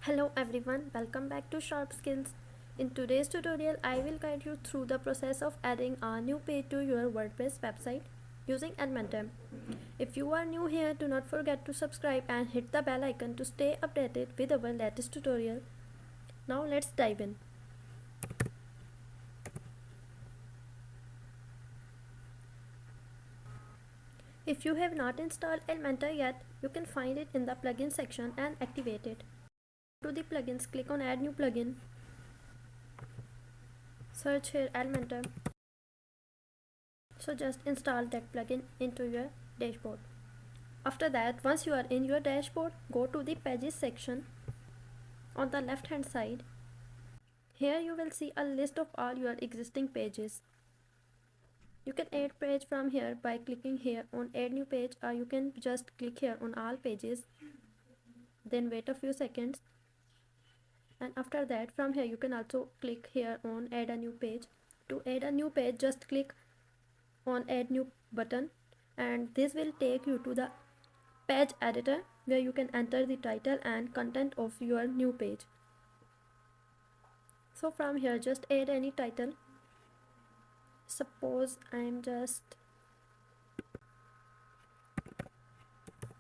Hello everyone, welcome back to Sharp Skills. In today's tutorial, I will guide you through the process of adding a new page to your WordPress website using Elementor. If you are new here, do not forget to subscribe and hit the bell icon to stay updated with our latest tutorial. Now let's dive in. If you have not installed Elementor yet, you can find it in the plugin section and activate it. Go to the plugins, click on add new plugin. Search here Elementor. So just install that plugin into your dashboard. After that, once you are in your dashboard, go to the pages section on the left hand side. Here you will see a list of all your existing pages. You can add page from here by clicking here on add new page, or you can just click here on all pages, then wait a few seconds, and after that from here you can also click here on add a new page. To add a new page, just click on add new button, and this will take you to the page editor where you can enter the title and content of your new page. So from here just add any title. Suppose I'm just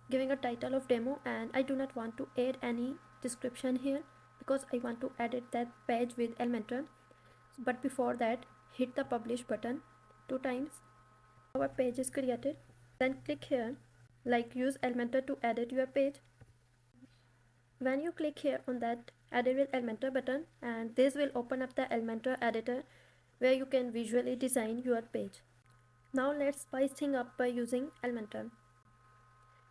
giving a title of demo and I do not want to add any description here because I want to edit that page with Elementor. But before that, hit the publish button 2 times. Our page is created. Then click here, like use Elementor to edit your page. When you click here on that edit with Elementor button, and this will open up the Elementor editor where you can visually design your page. Now let's spice things up by using Elementor.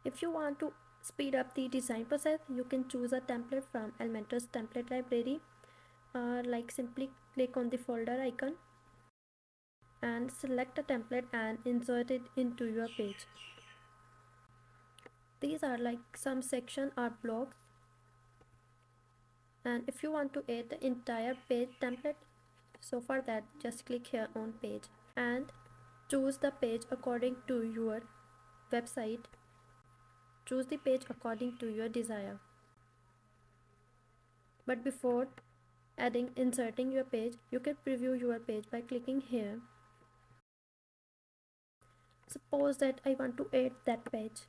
If you want to speed up the design process, you can choose a template from Elementor's template library, or like simply click on the folder icon and select a template and insert it into your page. These are like some section or blocks, and if you want to add the entire page template, so for that just click here on page and choose the page according to your website. Choose the page according to your desire. But before inserting your page, you can preview your page by clicking here. Suppose that I want to add that page.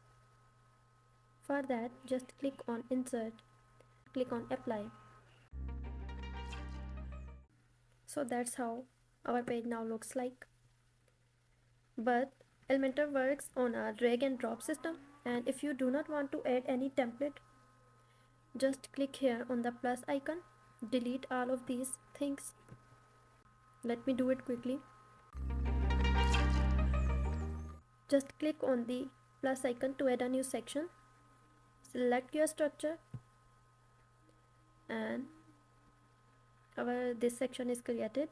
For that, just click on insert, click on apply. So that's how our page now looks like. But Elementor works on a drag and drop system, and if you do not want to add any template, just click here on the plus icon, delete all of these things. Let me do it quickly. Just click on the plus icon to add a new section, select your structure, and this section is created,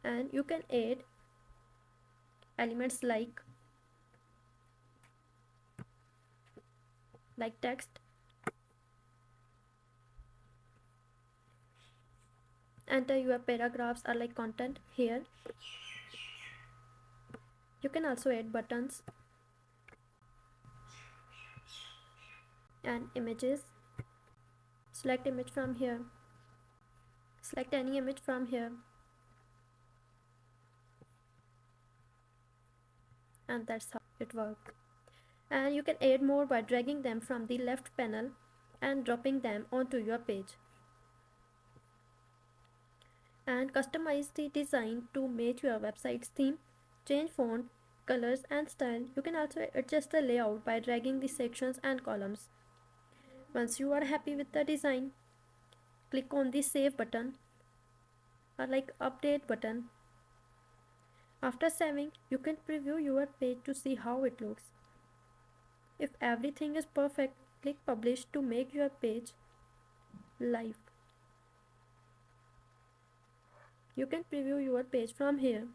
and you can add elements like text, enter your paragraphs or like content here. You can also add buttons and images. Select image from here, select any image from here, and that's how it works. And you can add more by dragging them from the left panel and dropping them onto your page, and customize the design to match your website's theme, change font, colors and style. You can also adjust the layout by dragging the sections and columns. Once you are happy with the design, click on the save button or like update button. After saving, you can preview your page to see how it looks. If everything is perfect, click publish to make your page live. You can preview your page from here,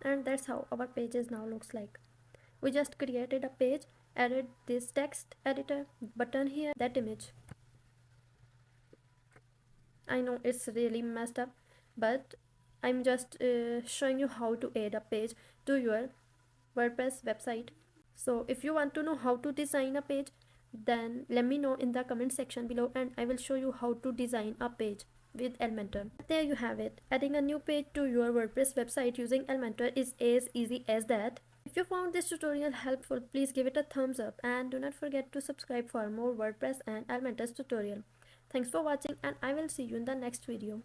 and that's how our pages now looks like. We just created a page, added this text editor button here, that image. I know it's really messed up, but I'm just showing you how to add a page to your WordPress website. So if you want to know how to design a page, then let me know in the comment section below and I will show you how to design a page with Elementor. There you have it. Adding a new page to your WordPress website using Elementor is as easy as that. If you found this tutorial helpful, please give it a thumbs up and do not forget to subscribe for more WordPress and Elementor tutorial. Thanks for watching and I will see you in the next video.